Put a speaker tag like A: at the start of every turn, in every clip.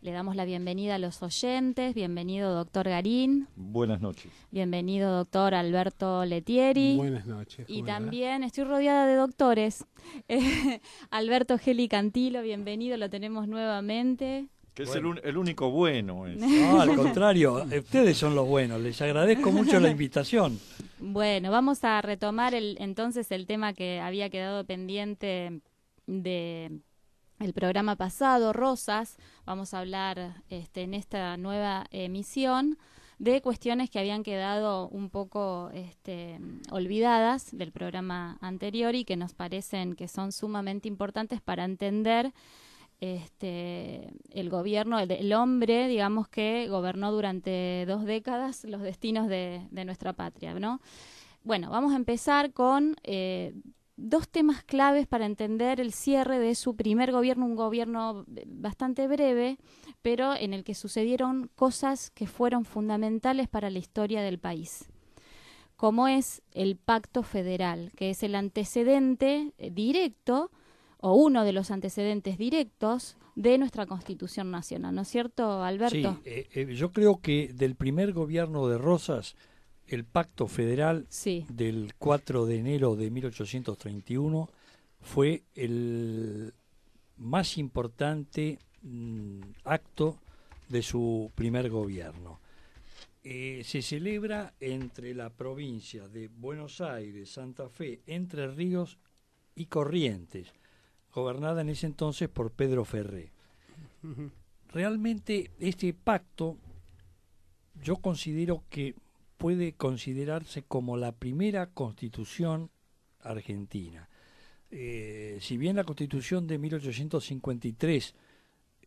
A: Le damos la bienvenida a los oyentes. Bienvenido, doctor Garín.
B: Buenas noches.
A: Bienvenido, doctor Alberto Letieri.
C: Buenas noches.
A: Y también estoy rodeada de doctores. Alberto Geli Cantilo, bienvenido, lo tenemos nuevamente.
B: Que bueno. Es el único bueno.
D: No, al contrario, ustedes son los buenos. Les agradezco mucho la invitación.
A: Bueno, vamos a retomar entonces el tema que había quedado pendiente de el programa pasado, Rosas. Vamos a hablar en esta nueva emisión de cuestiones que habían quedado un poco olvidadas del programa anterior y que nos parecen que son sumamente importantes para entender el gobierno, el hombre, digamos, que gobernó durante 2 décadas los destinos de nuestra patria, ¿no? Bueno, vamos a empezar con 2 temas claves para entender el cierre de su primer gobierno, un gobierno bastante breve, pero en el que sucedieron cosas que fueron fundamentales para la historia del país, como es el Pacto Federal, que es el antecedente directo, o uno de los antecedentes directos de nuestra Constitución Nacional, ¿no es cierto, Alberto?
D: Sí, yo creo que del primer gobierno de Rosas, el Pacto Federal del 4 de enero de 1831 fue el más importante acto de su primer gobierno. Se celebra entre la provincia de Buenos Aires, Santa Fe, Entre Ríos y Corrientes, gobernada en ese entonces por Pedro Ferré. Realmente este pacto yo considero que puede considerarse como la primera constitución argentina. Si bien la constitución de 1853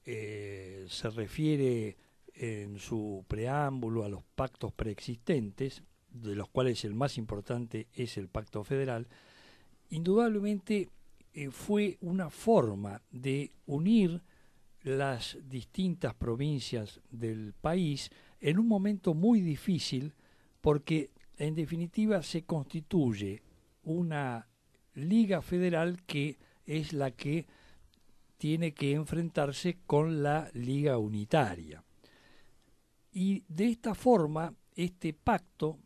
D: se refiere en su preámbulo a los pactos preexistentes, de los cuales el más importante es el Pacto Federal, indudablemente fue una forma de unir las distintas provincias del país en un momento muy difícil, porque en definitiva se constituye una liga federal que es la que tiene que enfrentarse con la liga unitaria. Y de esta forma, este pacto,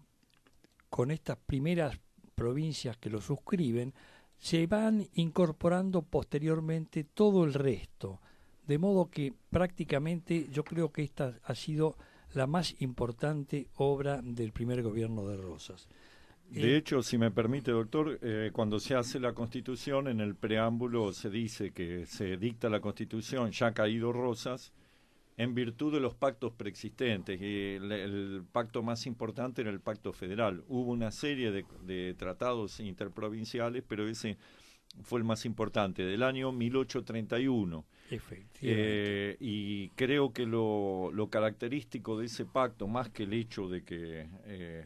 D: con estas primeras provincias que lo suscriben, se van incorporando posteriormente todo el resto, de modo que prácticamente yo creo que esta ha sido la más importante obra del primer gobierno de Rosas.
B: De hecho, si me permite, doctor, cuando se hace la Constitución, en el preámbulo se dice que se dicta la Constitución, ya ha caído Rosas, en virtud de los pactos preexistentes. Y el pacto más importante era el Pacto Federal. Hubo una serie de tratados interprovinciales, pero ese fue el más importante, del año 1831.
D: Efectivamente.
B: Y creo que lo característico de ese pacto, más que el hecho de que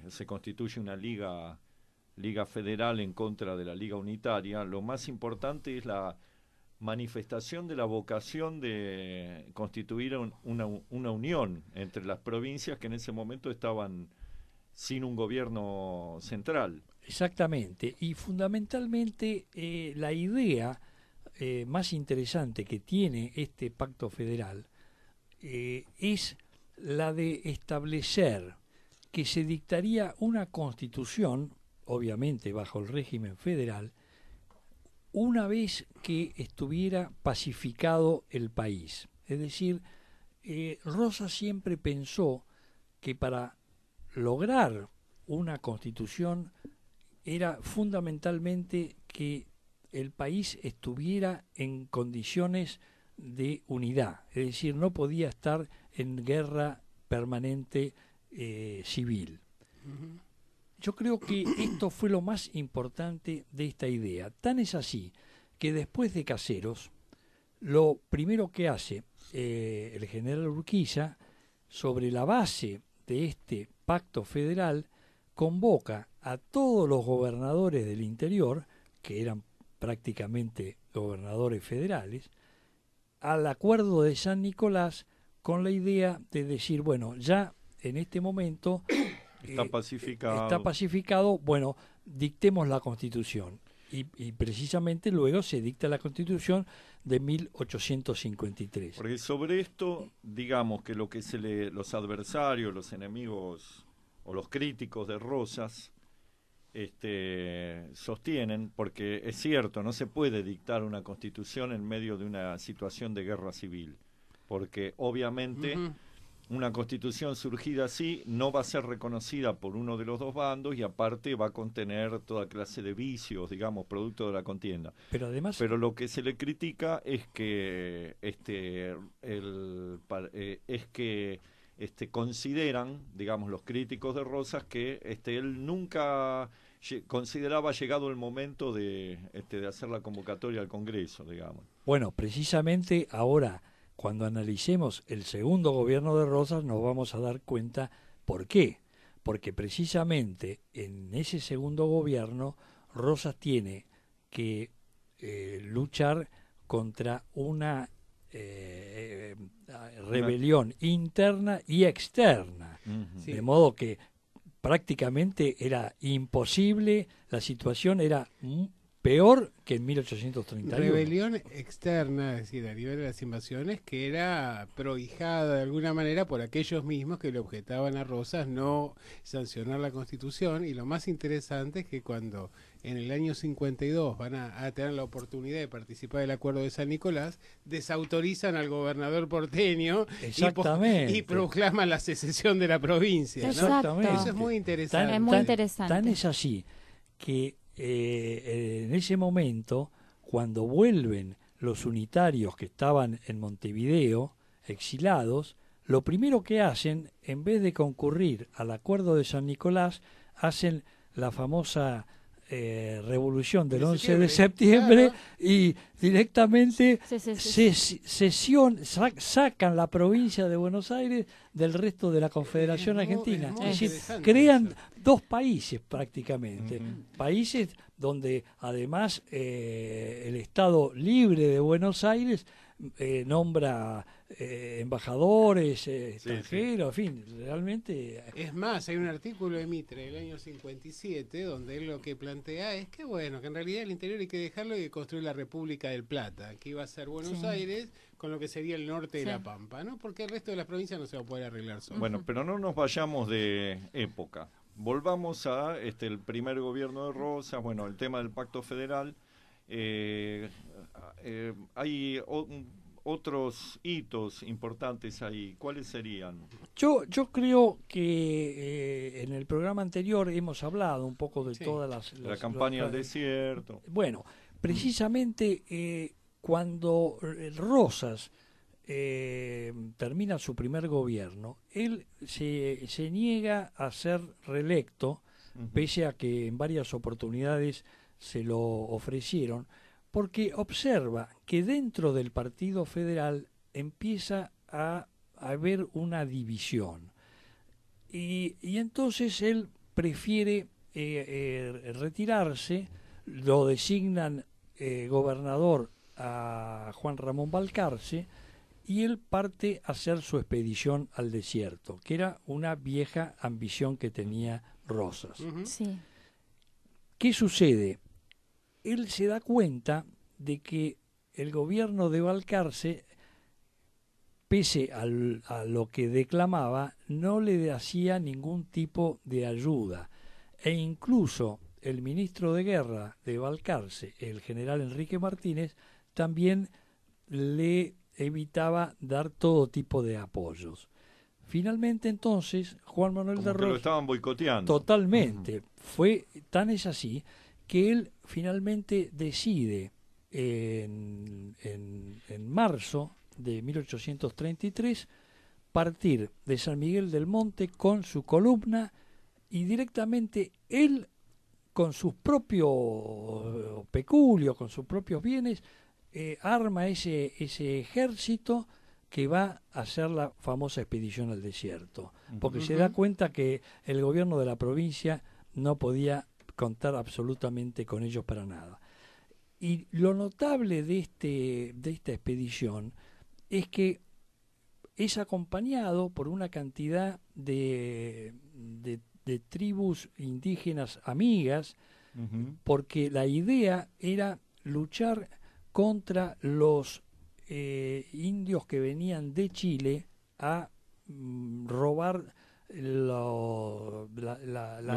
B: se constituye una liga federal en contra de la liga unitaria, lo más importante es la manifestación de la vocación de constituir una unión entre las provincias que en ese momento estaban sin un gobierno central.
D: Exactamente, y fundamentalmente la idea más interesante que tiene este pacto federal es la de establecer que se dictaría una constitución, obviamente bajo el régimen federal, una vez que estuviera pacificado el país. Es decir, Rosas siempre pensó que para lograr una constitución era fundamentalmente que el país estuviera en condiciones de unidad, es decir, no podía estar en guerra permanente civil. Yo creo que esto fue lo más importante de esta idea. Tan es así que después de Caseros, lo primero que hace el general Urquiza, sobre la base de este pacto federal, convoca a todos los gobernadores del interior, que eran prácticamente gobernadores federales, al acuerdo de San Nicolás, con la idea de decir, bueno, ya en este momento
B: está pacificado,
D: bueno, dictemos la Constitución. y precisamente luego se dicta la Constitución de 1853.
B: Porque sobre esto, digamos que lo que los adversarios, los enemigos o los críticos de Rosas sostienen, porque es cierto, no se puede dictar una constitución en medio de una situación de guerra civil, porque obviamente una constitución surgida así no va a ser reconocida por uno de los dos bandos y aparte va a contener toda clase de vicios, digamos, producto de la contienda.
D: Pero además,
B: lo que se le critica es que consideran, digamos, los críticos de Rosas que él nunca consideraba llegado el momento de hacer la convocatoria al Congreso, digamos.
D: bueno, precisamente ahora, cuando analicemos el segundo gobierno de Rosas, nos vamos a dar cuenta por qué. Porque precisamente en ese segundo gobierno, Rosas tiene que luchar contra una rebelión interna y externa.
C: Sí.
D: De modo que prácticamente era imposible, la situación era peor que en 1831.
C: Rebelión externa, es decir, a nivel de las invasiones, que era prohijada de alguna manera por aquellos mismos que le objetaban a Rosas no sancionar la Constitución. Y lo más interesante es que cuando en el año 52 van a tener la oportunidad de participar del Acuerdo de San Nicolás, desautorizan al gobernador porteño y proclaman la secesión de la provincia, ¿no?
D: Exactamente.
C: Eso es muy interesante.
A: Es muy interesante.
D: Tan es así que en ese momento, cuando vuelven los unitarios que estaban en Montevideo, exilados, lo primero que hacen, en vez de concurrir al Acuerdo de San Nicolás, hacen la famosa revolución del 11 de septiembre, claro, y directamente sacan la provincia de Buenos Aires del resto de la Confederación Argentina. Es decir, crean dos países prácticamente, países donde además el Estado Libre de Buenos Aires nombra embajadores extranjeros, en fin, realmente...
C: Es más, hay un artículo de Mitre del año 57 donde él lo que plantea es que, bueno, que en realidad el interior hay que dejarlo y construir la República del Plata, que iba a ser Buenos Aires con lo que sería el norte de la Pampa, ¿no? Porque el resto de las provincias no se va a poder arreglar solo.
B: Bueno, pero no nos vayamos de época. Volvamos a el primer gobierno de Rosas, bueno, el tema del Pacto Federal. Hay otros hitos importantes ahí. ¿Cuáles serían?
D: Yo creo que en el programa anterior hemos hablado un poco de todas
B: la campaña al desierto.
D: Bueno, precisamente cuando Rosas termina su primer gobierno, él se niega a ser reelecto, pese a que en varias oportunidades se lo ofrecieron, porque observa que dentro del Partido Federal empieza a haber una división. Y entonces él prefiere retirarse, lo designan gobernador a Juan Ramón Balcarce, y él parte a hacer su expedición al desierto, que era una vieja ambición que tenía Rosas.
A: Sí.
D: ¿Qué sucede? Él se da cuenta de que el gobierno de Balcarce, pese a lo que declamaba, no le hacía ningún tipo de ayuda. E incluso el ministro de Guerra de Balcarce, el general Enrique Martínez, también le evitaba dar todo tipo de apoyos. Finalmente, entonces, Juan Manuel de Rosas...
B: lo estaban boicoteando.
D: Totalmente. Tan es así que él finalmente decide en marzo de 1833 partir de San Miguel del Monte con su columna y directamente él, con sus propios peculios, con sus propios bienes, arma ese ejército que va a hacer la famosa expedición al desierto, porque se da cuenta que el gobierno de la provincia no podía contar absolutamente con ellos para nada. Y lo notable de esta expedición es que es acompañado por una cantidad de tribus indígenas amigas porque la idea era luchar contra los indios que venían de Chile a robar el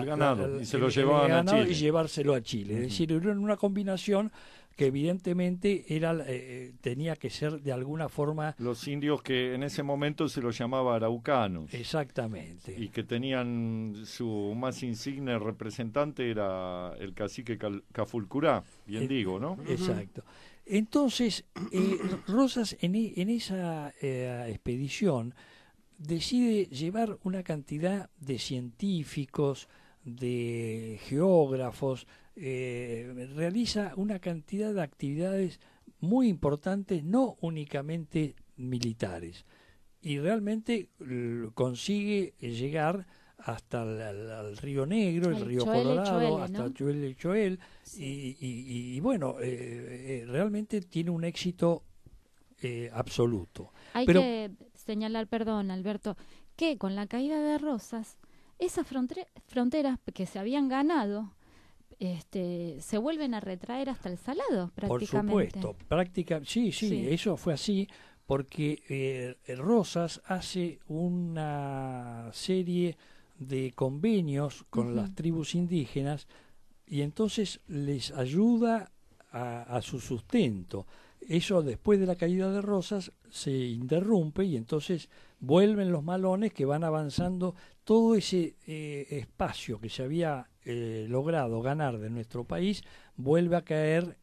B: ganado, y se lo llevaban a Chile.
D: Y llevárselo a Chile. Es decir, era una combinación que evidentemente tenía que ser de alguna forma...
B: Los indios que en ese momento se los llamaba araucanos.
D: Exactamente.
B: Y que tenían su más insigne representante era el cacique Cafulcurá, bien digo, ¿no?
D: Exacto. Entonces, Rosas en esa expedición decide llevar una cantidad de científicos, de geógrafos, realiza una cantidad de actividades muy importantes, no únicamente militares, y realmente consigue llegar hasta el Río Negro, el Río Colorado, hasta el Choel, sí. y bueno, realmente tiene un éxito absoluto.
A: Hay que señalar, perdón, Alberto, que con la caída de Rosas, esas fronteras que se habían ganado se vuelven a retraer hasta el Salado, prácticamente.
D: Por supuesto, sí, eso fue así, porque Rosas hace una serie de convenios con las tribus indígenas y entonces les ayuda a su sustento. Eso después de la caída de Rosas se interrumpe y entonces vuelven los malones que van avanzando. Todo ese espacio que se había logrado ganar de nuestro país vuelve a caer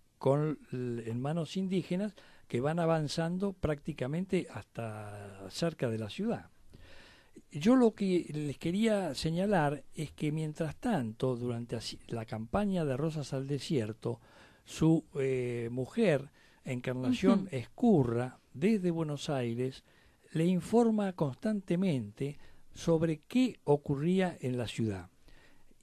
D: en manos indígenas que van avanzando prácticamente hasta cerca de la ciudad. Yo lo que les quería señalar es que mientras tanto, durante la campaña de Rosas al Desierto, su mujer, Encarnación Ezcurra, desde Buenos Aires, le informa constantemente sobre qué ocurría en la ciudad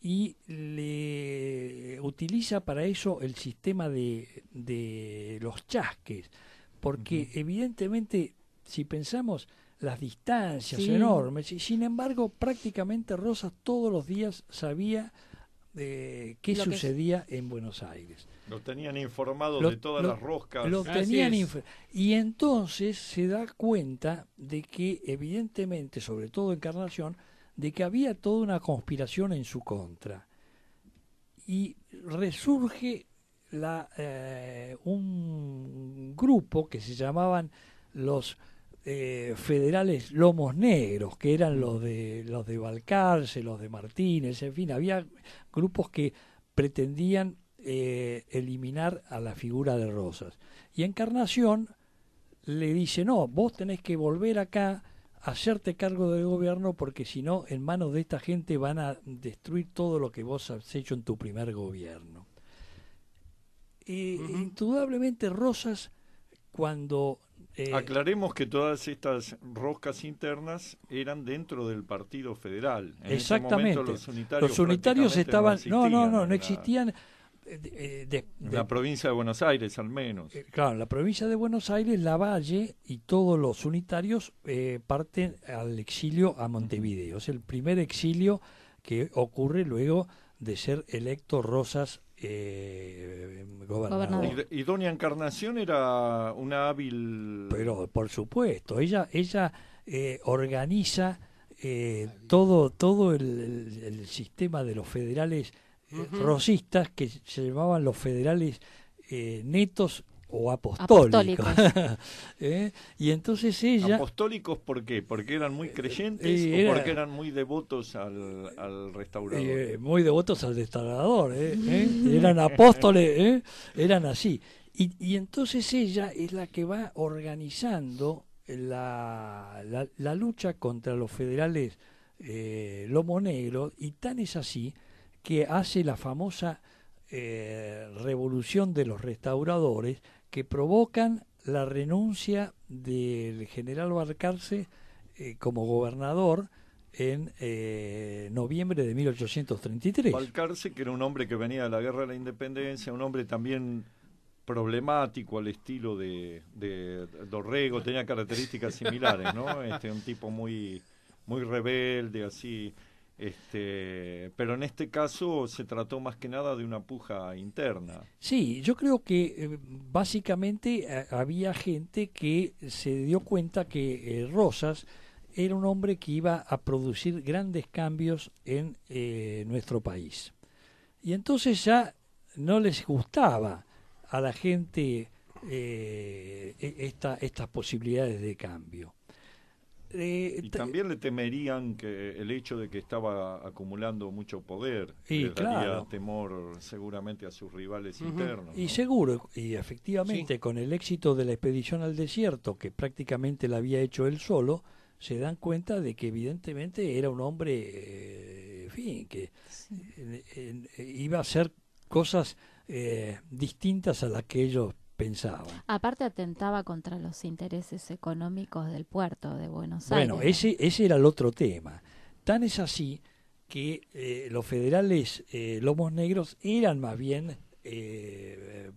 D: y le utiliza para eso el sistema de los chasques, porque evidentemente, si pensamos, las distancias enormes, y sin embargo prácticamente Rosas todos los días sabía qué sucedía en Buenos Aires.
B: Lo tenían informado de todas las roscas.
D: Y entonces se da cuenta de que evidentemente, sobre todo Encarnación, de que había toda una conspiración en su contra. Y resurge un grupo que se llamaban los federales Lomos Negros, que eran los de Balcarce, los de Martínez, en fin, había grupos que pretendían eliminar a la figura de Rosas. Y Encarnación le dice, no, vos tenés que volver acá, hacerte cargo del gobierno, porque si no, en manos de esta gente van a destruir todo lo que vos has hecho en tu primer gobierno. Indudablemente Rosas, cuando...
B: aclaremos que todas estas roscas internas eran dentro del Partido Federal. En
D: exactamente.
B: Ese momento
D: los unitarios estaban... No existían...
B: la provincia de Buenos Aires, al menos.
D: Claro, la provincia de Buenos Aires, Lavalle y todos los unitarios parten al exilio a Montevideo. Es el primer exilio que ocurre luego de ser electo Rosas gobernador.
B: Y doña Encarnación era una hábil...
D: Pero por supuesto, ella organiza todo el sistema de los federales rosistas, que se llamaban los federales netos o apostólicos. Y entonces ella...
B: ¿Apostólicos por qué? ¿Porque eran muy creyentes o porque eran muy devotos al restaurador?
D: Muy devotos al restaurador, eran apóstoles, eran así. Y entonces ella es la que va organizando la lucha contra los federales Lomo Negro, y tan es así que hace la famosa revolución de los restauradores, que provocan la renuncia del general Balcarce como gobernador en noviembre de 1833.
B: Balcarce, que era un hombre que venía de la Guerra de la Independencia, un hombre también problemático al estilo de Dorrego, tenía características similares, ¿no? Un tipo muy rebelde, así. Pero en este caso se trató más que nada de una puja interna.
D: Sí, yo creo que básicamente había gente que se dio cuenta que Rosas era un hombre que iba a producir grandes cambios en nuestro país. Y entonces ya no les gustaba a la gente estas posibilidades de cambio.
B: Y también le temerían que el hecho de que estaba acumulando mucho poder,
D: y
B: le daría
D: claro,
B: temor seguramente a sus rivales internos,
D: y
B: ¿no?
D: seguro, y efectivamente,
C: Sí.
D: con el éxito de la expedición al desierto, que prácticamente la había hecho él solo, se dan cuenta de que evidentemente era un hombre, en fin, que iba a hacer cosas distintas a las que ellos pensaban.
A: Aparte atentaba contra los intereses económicos del puerto de Buenos
D: Bueno,
A: Aires.
D: ese era el otro tema. Tan es así que los federales lomos negros eran más bien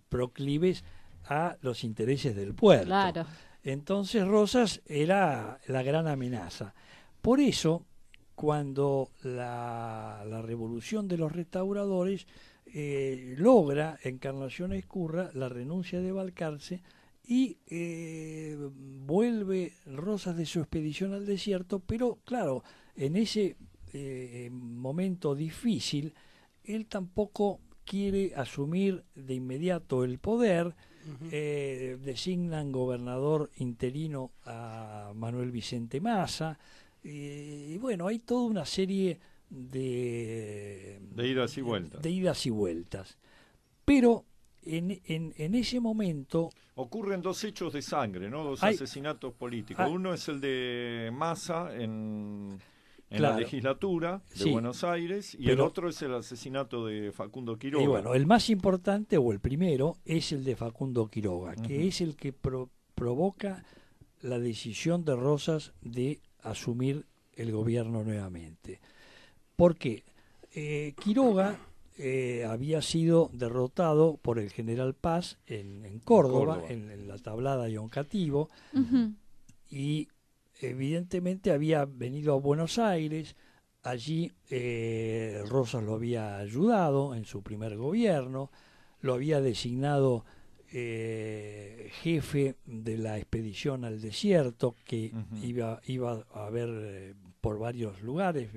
D: proclives a los intereses del puerto.
A: Claro.
D: Entonces Rosas era la gran amenaza. Por eso, cuando la revolución de los restauradores logra Encarnación Ezcurra la renuncia de Balcarce y vuelve Rosas de su expedición al desierto, pero claro, en ese momento difícil, él tampoco quiere asumir de inmediato el poder. Designan gobernador interino a Manuel Vicente Massa, y bueno, hay toda una serie de
B: idas y vueltas.
D: De idas y vueltas. Pero en ese momento
B: Ocurren dos hechos de sangre, ¿no? Dos
D: hay,
B: asesinatos políticos. Uno es el de Massa en
D: claro,
B: la legislatura de
D: sí,
B: Buenos Aires, y el
D: pero,
B: otro es el asesinato de Facundo Quiroga.
D: Y bueno, el más importante, o el primero, es el de Facundo Quiroga, que es el que provoca la decisión de Rosas de asumir el gobierno nuevamente. Porque Quiroga había sido derrotado por el general Paz en Córdoba, en la tablada de Oncativo, y evidentemente había venido a Buenos Aires. Allí Rosas lo había ayudado en su primer gobierno, lo había designado jefe de la expedición al desierto, que iba a ver por varios lugares.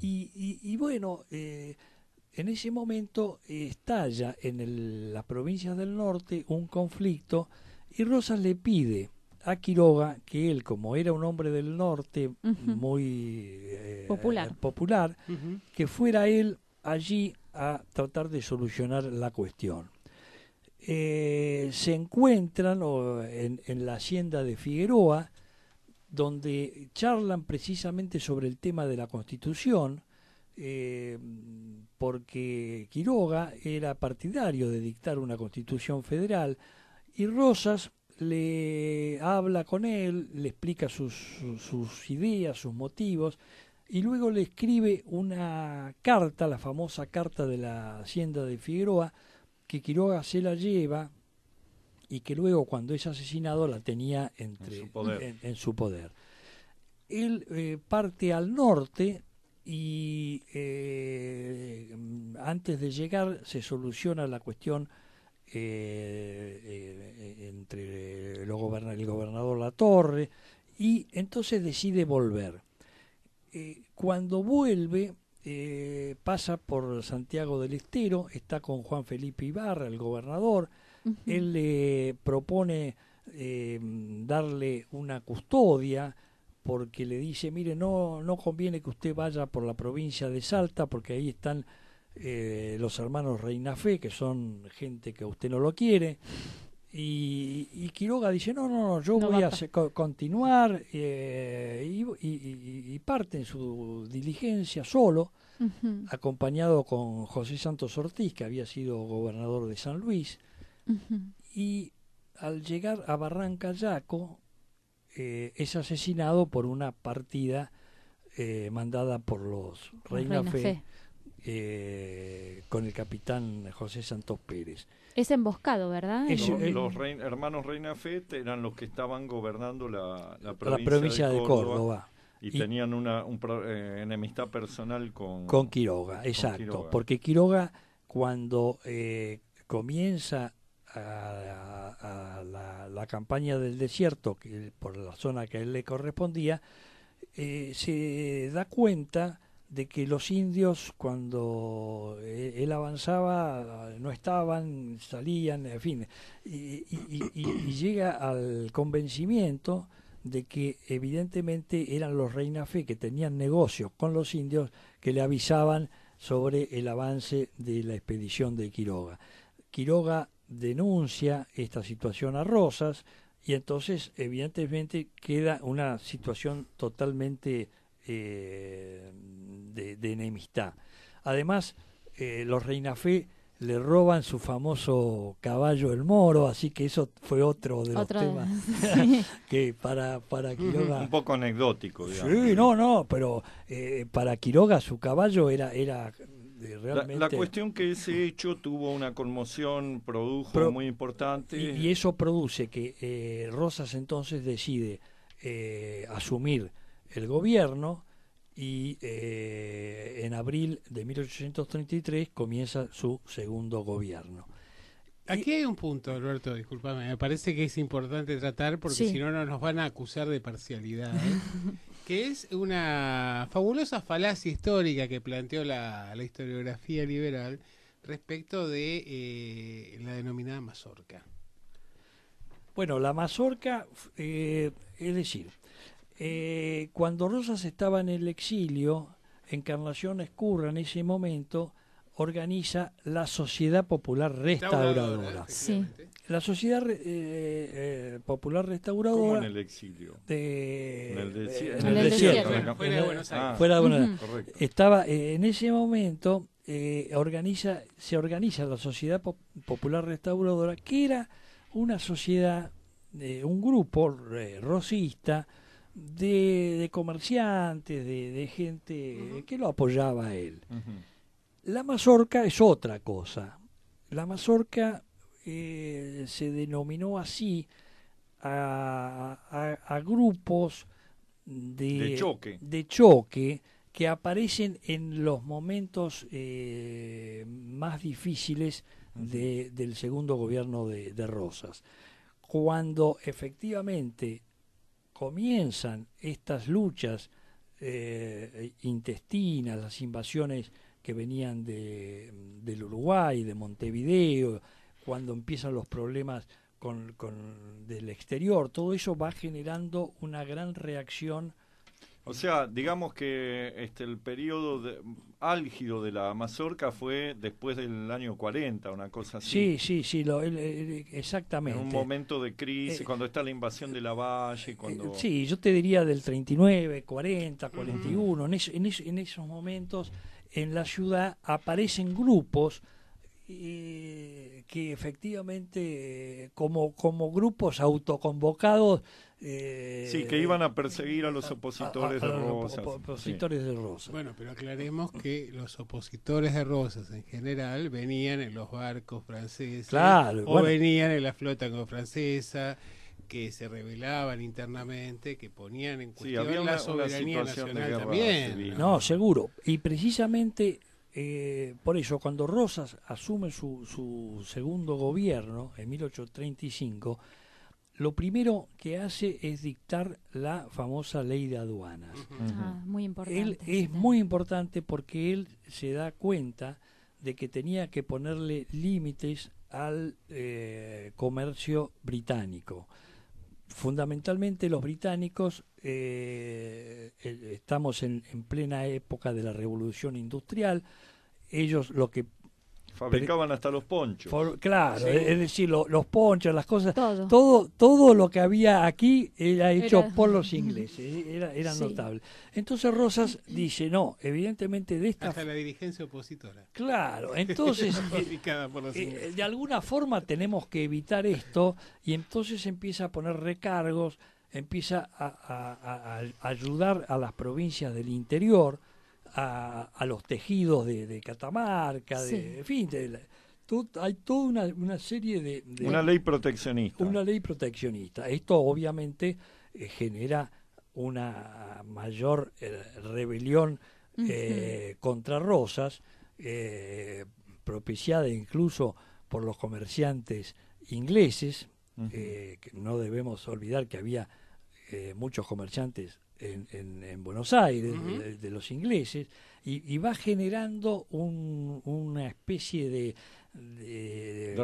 D: Y bueno, en ese momento estalla en las provincias del norte un conflicto, y Rosas le pide a Quiroga que él, como era un hombre del norte muy popular, que fuera él allí a tratar de solucionar la cuestión. Se encuentran en la hacienda de Figueroa, donde charlan precisamente sobre el tema de la Constitución, porque Quiroga era partidario de dictar una Constitución federal, y Rosas le habla con él, le explica sus ideas, sus motivos, y luego le escribe una carta, la famosa carta de la hacienda de Figueroa, que Quiroga se la lleva y que luego, cuando es asesinado, la tenía en su poder. Él parte al norte y antes de llegar se soluciona la cuestión entre el gobernador Latorre, y entonces decide volver. Cuando vuelve, pasa por Santiago del Estero, está con Juan Felipe Ibarra, el gobernador. Él le propone darle una custodia, porque le dice, mire, no conviene que usted vaya por la provincia de Salta, porque ahí están los hermanos Reinafé, que son gente que usted no lo quiere. Y Quiroga dice, no, yo voy a continuar, y parte en su diligencia solo, acompañado con José Santos Ortiz, que había sido gobernador de San Luis. Y al llegar a Barranca Yaco, es asesinado por una partida mandada por los Reina Fe, con el capitán José Santos Pérez.
A: Es emboscado, ¿verdad?
B: Los hermanos Reina Fe eran los que estaban gobernando la
D: provincia de Córdoba.
B: Y tenían enemistad personal
D: con Quiroga, exacto,
B: Quiroga.
D: Porque Quiroga cuando comienza la campaña del desierto, que por la zona que a él le correspondía, se da cuenta de que los indios cuando él avanzaba no estaban, salían, en fin, y llega al convencimiento de que evidentemente eran los Reinafé que tenían negocios con los indios que le avisaban sobre el avance de la expedición de Quiroga. Quiroga denuncia esta situación a Rosas y entonces evidentemente queda una situación totalmente de enemistad. Además, los Reinafé le roban su famoso caballo el Moro, así que eso fue otro de los temas
A: sí.
D: que para Quiroga...
B: Un poco anecdótico, digamos.
D: Sí, no, pero para Quiroga su caballo era realmente...
B: La cuestión que ese hecho tuvo una conmoción, produjo muy importante.
D: Y eso produce que Rosas entonces decide asumir el gobierno y en abril de 1833 comienza su segundo gobierno.
C: Aquí hay un punto, Alberto, discúlpame, me parece que es importante tratar porque
A: Sí.
C: si no nos van a acusar de parcialidad, que es una fabulosa falacia histórica que planteó la historiografía liberal respecto de la denominada mazorca.
D: Bueno, la mazorca, es decir, cuando Rosas estaba en el exilio, Encarnación Ezcurra en ese momento organiza la Sociedad Popular Restauradora.
A: Sí.
D: La Sociedad Popular Restauradora...
B: ¿Cómo en el exilio?
D: En
B: el desierto.
A: En el desierto.
C: Fuera de Buenos Aires.
D: Fuera de Buenos Aires.
B: Correcto.
D: Estaba en ese momento se organiza la Sociedad Popular Restauradora, que era una sociedad, un grupo rosista de comerciantes, de gente que lo apoyaba a él. La mazorca es otra cosa. La mazorca se denominó así a grupos de choque que aparecen en los momentos más difíciles del segundo gobierno de Rosas. Cuando efectivamente comienzan estas luchas intestinas, las invasiones que venían del Uruguay, de Montevideo, cuando empiezan los problemas del exterior, todo eso va generando una gran reacción.
B: O sea, digamos que el periodo álgido de la mazorca fue después del año 40, una cosa así.
D: Sí, exactamente.
B: En un momento de crisis, cuando está la invasión de Lavalle, cuando...
D: Sí, yo te diría del 39, 40, 41, en esos momentos en la ciudad aparecen grupos que efectivamente como grupos autoconvocados
B: sí, que iban a perseguir a los opositores de Rosas.
D: Opositores de Rosas.
C: Bueno, pero aclaremos que los opositores de Rosas en general venían en los barcos franceses,
D: claro,
C: o venían en la flota francesa, que se rebelaban internamente, que ponían en cuestión
B: había
C: la soberanía nacional también.
B: civil.
D: No, seguro. Y precisamente por eso, cuando Rosas asume su segundo gobierno, en 1835, lo primero que hace es dictar la famosa ley de aduanas.
A: Muy importante.
D: Él es muy importante porque él se da cuenta de que tenía que ponerle límites al comercio británico. Fundamentalmente los británicos, estamos en plena época de la Revolución Industrial, ellos lo que
B: fabricaban hasta los ponchos.
D: Claro, sí. Es decir, los ponchos, las cosas,
A: todo
D: lo que había aquí era hecho por los ingleses, era notable. Entonces Rosas dice, no, evidentemente de esta...
C: Hasta la dirigencia opositora.
D: Claro, entonces de alguna forma tenemos que evitar esto y entonces empieza a poner recargos, empieza a ayudar a las provincias del interior, a los tejidos de Catamarca, en fin, hay toda una serie de...
B: Una ley proteccionista.
D: Una ley proteccionista. Esto obviamente genera una la mayor rebelión contra Rosas, propiciada incluso por los comerciantes ingleses, que no debemos olvidar que había muchos comerciantes en Buenos Aires, de los ingleses, y va generando una especie de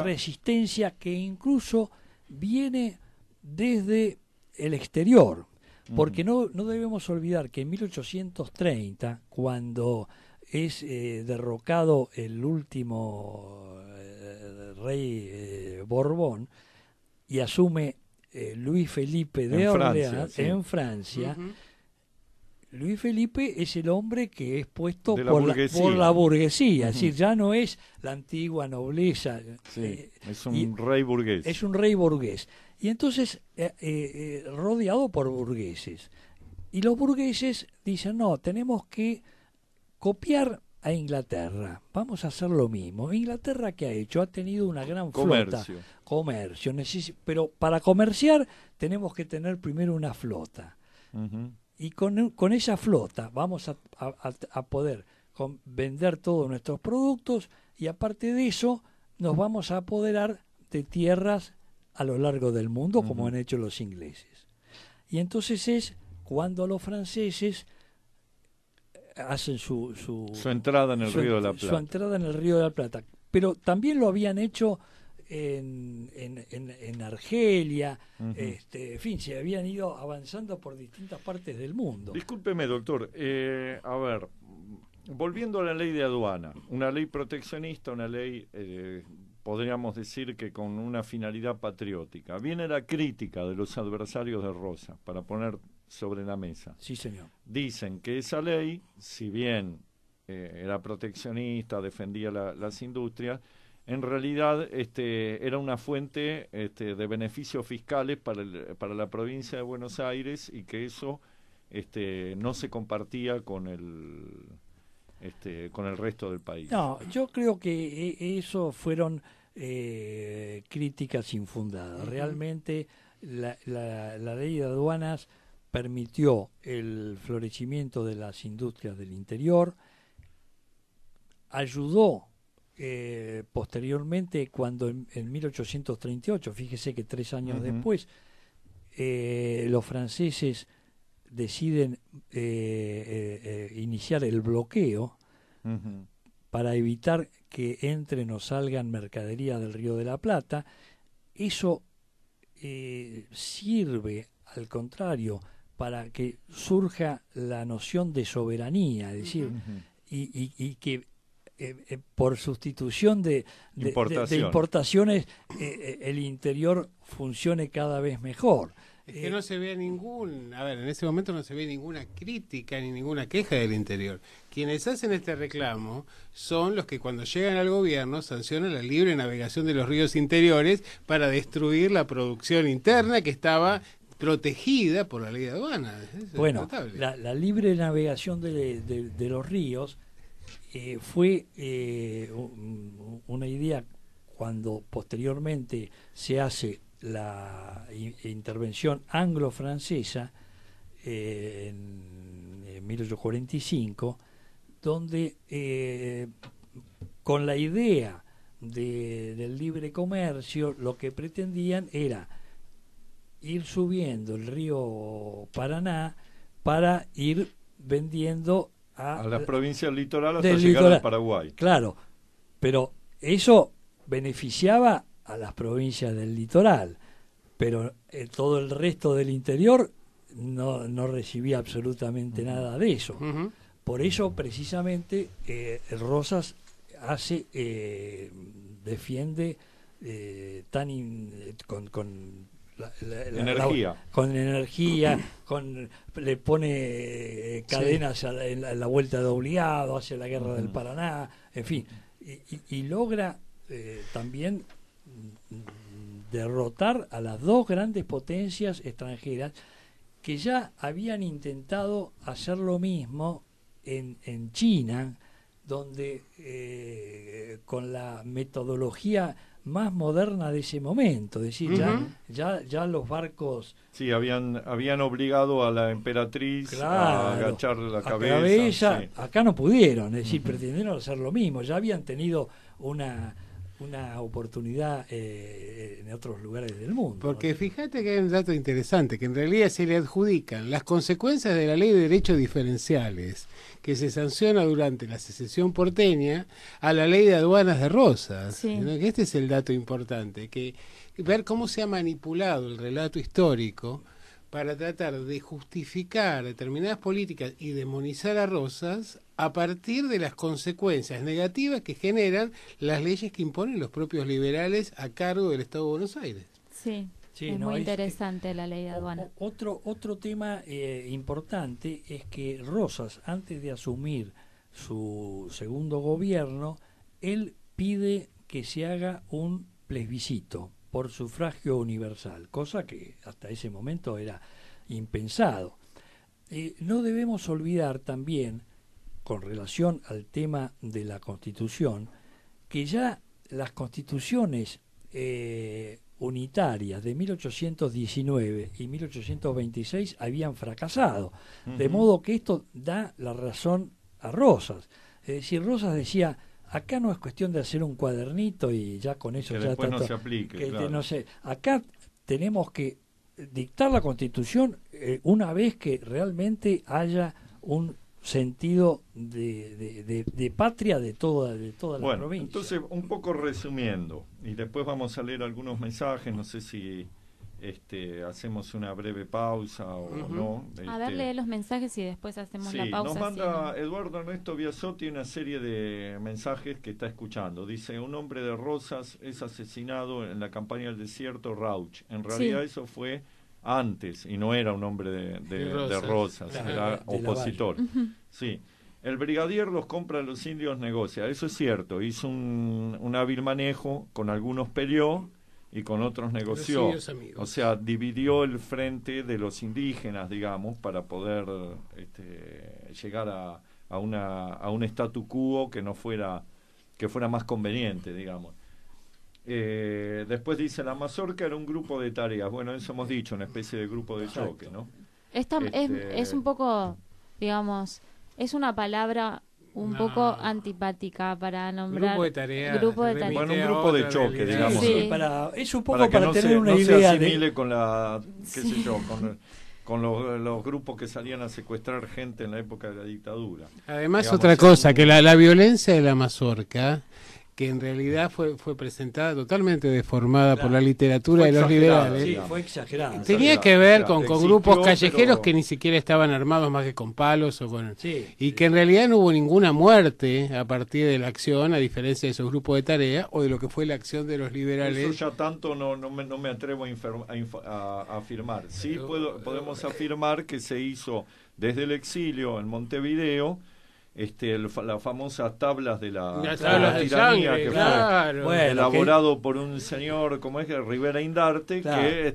D: resistencia que incluso viene desde el exterior, porque no debemos olvidar que en 1830, cuando es derrocado el último rey Borbón y asume Luis Felipe de Orleans en Francia, Luis Felipe es el hombre que es puesto por la burguesía, es decir, ya no es la antigua nobleza,
B: es un rey burgués.
D: Es un rey burgués. Y entonces, rodeado por burgueses. Y los burgueses dicen, no, tenemos que copiar a Inglaterra, vamos a hacer lo mismo. Inglaterra, ¿qué ha hecho? Ha tenido una gran flota. Comercio. Pero para comerciar tenemos que tener primero una flota. Y con esa flota vamos a poder vender todos nuestros productos, y aparte de eso nos vamos a apoderar de tierras a lo largo del mundo, como han hecho los ingleses. Y entonces es cuando los franceses hacen su
B: entrada en el Río de la Plata.
D: Su entrada en el Río de la Plata. Pero también lo habían hecho en Argelia, en fin, se habían ido avanzando por distintas partes del mundo.
B: Discúlpeme, doctor, a ver, volviendo a la ley de aduana, una ley proteccionista, una ley, podríamos decir que con una finalidad patriótica. Viene la crítica de los adversarios de Rosas, para poner sobre la mesa.
D: Sí, señor.
B: Dicen que esa ley, si bien era proteccionista, defendía las industrias, en realidad era una fuente de beneficios fiscales para la provincia de Buenos Aires, y que eso no se compartía con el resto del país.
D: No, yo creo que eso fueron críticas infundadas. Realmente la ley de aduanas permitió el florecimiento de las industrias del interior, ayudó posteriormente cuando en 1838, fíjese que 3 años después, los franceses deciden iniciar el bloqueo para evitar que entren o salgan mercadería del Río de la Plata. Eso sirve, al contrario, para que surja la noción de soberanía, es decir, y que por sustitución de importaciones el interior funcione cada vez mejor.
C: Es que no se ve en ese momento no se ve ninguna crítica ni ninguna queja del interior. Quienes hacen este reclamo son los que, cuando llegan al gobierno, sancionan la libre navegación de los ríos interiores para destruir la producción interna que estaba protegida por la ley de aduana.
D: Bueno, la libre navegación de los ríos fue una idea cuando posteriormente se hace la intervención anglo-francesa en 1845, donde con la idea del libre comercio lo que pretendían era ir subiendo el río Paraná para ir vendiendo a
B: las provincias del litoral hasta llegar al Paraguay.
D: Claro, pero eso beneficiaba a las provincias del litoral, pero todo el resto del interior no recibía absolutamente nada de eso. Por eso, precisamente, Rosas defiende con energía, le pone cadenas en la vuelta de obligado, hace la guerra del Paraná, en fin, y logra también derrotar a las dos grandes potencias extranjeras que ya habían intentado hacer lo mismo en China, donde con la metodología más moderna de ese momento, es decir, ya los barcos...
B: Sí, habían obligado a la emperatriz a agachar la cabeza. Sí.
D: Acá no pudieron, es decir, pretendieron hacer lo mismo, ya habían tenido una oportunidad en otros lugares del mundo.
C: Porque fíjate que hay un dato interesante, que en realidad se le adjudican las consecuencias de la ley de derechos diferenciales que se sanciona durante la secesión porteña a la ley de aduanas de Rosas.
A: Sí.
C: ¿No? Que este es el dato importante, que ver cómo se ha manipulado el relato histórico para tratar de justificar determinadas políticas y demonizar a Rosas a partir de las consecuencias negativas que generan las leyes que imponen los propios liberales a cargo del Estado de Buenos Aires.
A: Sí, es muy interesante la ley de aduana.
D: Otro tema importante es que Rosas, antes de asumir su segundo gobierno, él pide que se haga un plebiscito por sufragio universal, cosa que hasta ese momento era impensado. No debemos olvidar también, con relación al tema de la Constitución, que ya las constituciones unitarias de 1819 y 1826 habían fracasado, de modo que esto da la razón a Rosas. Es decir, Rosas decía, acá no es cuestión de hacer un cuadernito y ya con eso
B: que
D: ya
B: después
D: está,
B: no se aplique, claro.
D: No sé, acá tenemos que dictar la Constitución una vez que realmente haya un sentido de patria de toda la provincia.
B: Entonces, un poco resumiendo, y después vamos a leer algunos mensajes, no sé si hacemos una breve pausa o no.
A: A ver, lee los mensajes y después hacemos la pausa.
B: Nos manda Eduardo Ernesto Biasotti una serie de mensajes que está escuchando. Dice, un hombre de Rosas es asesinado en la campaña del desierto, Rauch. En realidad eso fue antes y no era un hombre de Rosas, era opositor. Sí. El brigadier los compra, los indios negocia. Eso es cierto, hizo un hábil manejo, con algunos peleó y con otros negoció. O sea, dividió el frente de los indígenas, digamos, para poder llegar a un statu quo que fuera más conveniente, digamos. Después dice, la mazorca era un grupo de tareas. Bueno, eso hemos dicho, una especie de grupo de choque, ¿no?
A: Es un poco, digamos, es una palabra un poco antipática para nombrar.
C: Grupo de tareas.
B: Bueno, un grupo de choque, digamos.
A: Sí.
D: Es un poco para tener una
B: no
D: idea
B: se asimile con la, qué sé yo, con los grupos que salían a secuestrar gente en la época de la dictadura.
C: Además, digamos, otra cosa, que la violencia de la mazorca, que en realidad fue presentada totalmente deformada por la literatura de los liberales.
D: Sí, fue exagerada.
C: Tenía que ver con grupos callejeros que ni siquiera estaban armados más que con palos y que en realidad no hubo ninguna muerte a partir de la acción, a diferencia de esos grupos de tarea o de lo que fue la acción de los liberales.
B: Eso ya tanto no me atrevo a afirmar. Sí podemos afirmar que se hizo desde el exilio en Montevideo, las famosas tablas de la tiranía que fue elaborado por un señor como es Rivera Indarte, que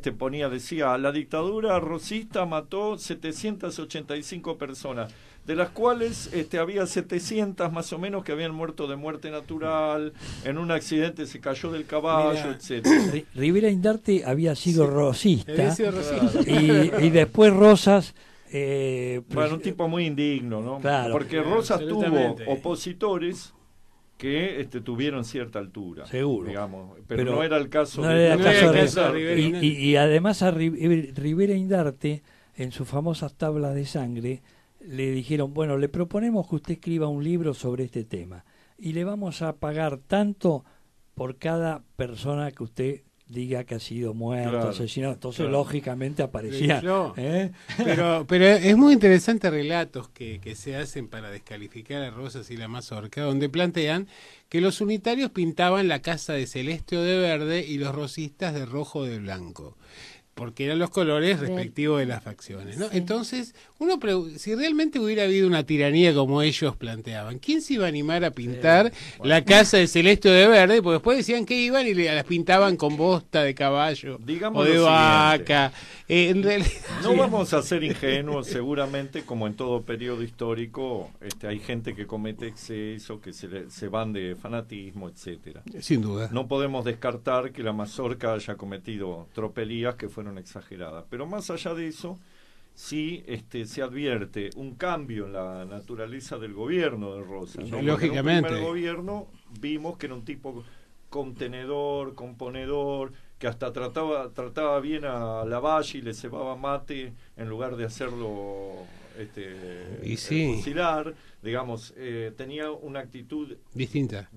B: decía, la dictadura rosista mató 785 personas, de las cuales había 700 más o menos que habían muerto de muerte natural, en un accidente se cayó del caballo, etcétera.
D: Rivera Indarte había sido rosista, y después Rosas...
B: un tipo muy indigno, ¿no?
D: Claro,
B: porque Rosas tuvo opositores que tuvieron cierta altura,
D: seguro,
B: digamos, pero no era el caso
D: y además a Rivera Indarte, en sus famosas tablas de sangre, le dijeron, bueno, le proponemos que usted escriba un libro sobre este tema y le vamos a pagar tanto por cada persona que usted diga que ha sido muerto, asesinado. Entonces, lógicamente, aparecía.
C: Pero es muy interesante relatos que se hacen para descalificar a Rosas y la mazorca, donde plantean que los unitarios pintaban la casa de celeste o de verde y los rosistas de rojo o de blanco. porque eran los colores respectivos de las facciones, ¿no?
A: Sí.
C: Entonces, si realmente hubiera habido una tiranía como ellos planteaban, ¿quién se iba a animar a pintar la casa de celeste o de verde? Porque después decían que iban y las pintaban con bosta de caballo
B: Digamos
C: o de
B: lo
C: vaca. En realidad,
B: No vamos a ser ingenuos, seguramente, como en todo periodo histórico, hay gente que comete exceso, que se van de fanatismo, etcétera.
C: sin duda.
B: No podemos descartar que la mazorca haya cometido tropelías que fueron exageradas, pero más allá de eso, sí se advierte un cambio en la naturaleza del gobierno de Rosas, ¿no?
C: Lógicamente.
B: En el gobierno vimos que era un tipo contenedor, componedor, que hasta trataba bien a Lavalle y le cebaba mate en lugar de hacerlo
C: Y sí.
B: fusilar, digamos, tenía una actitud
C: Distinta.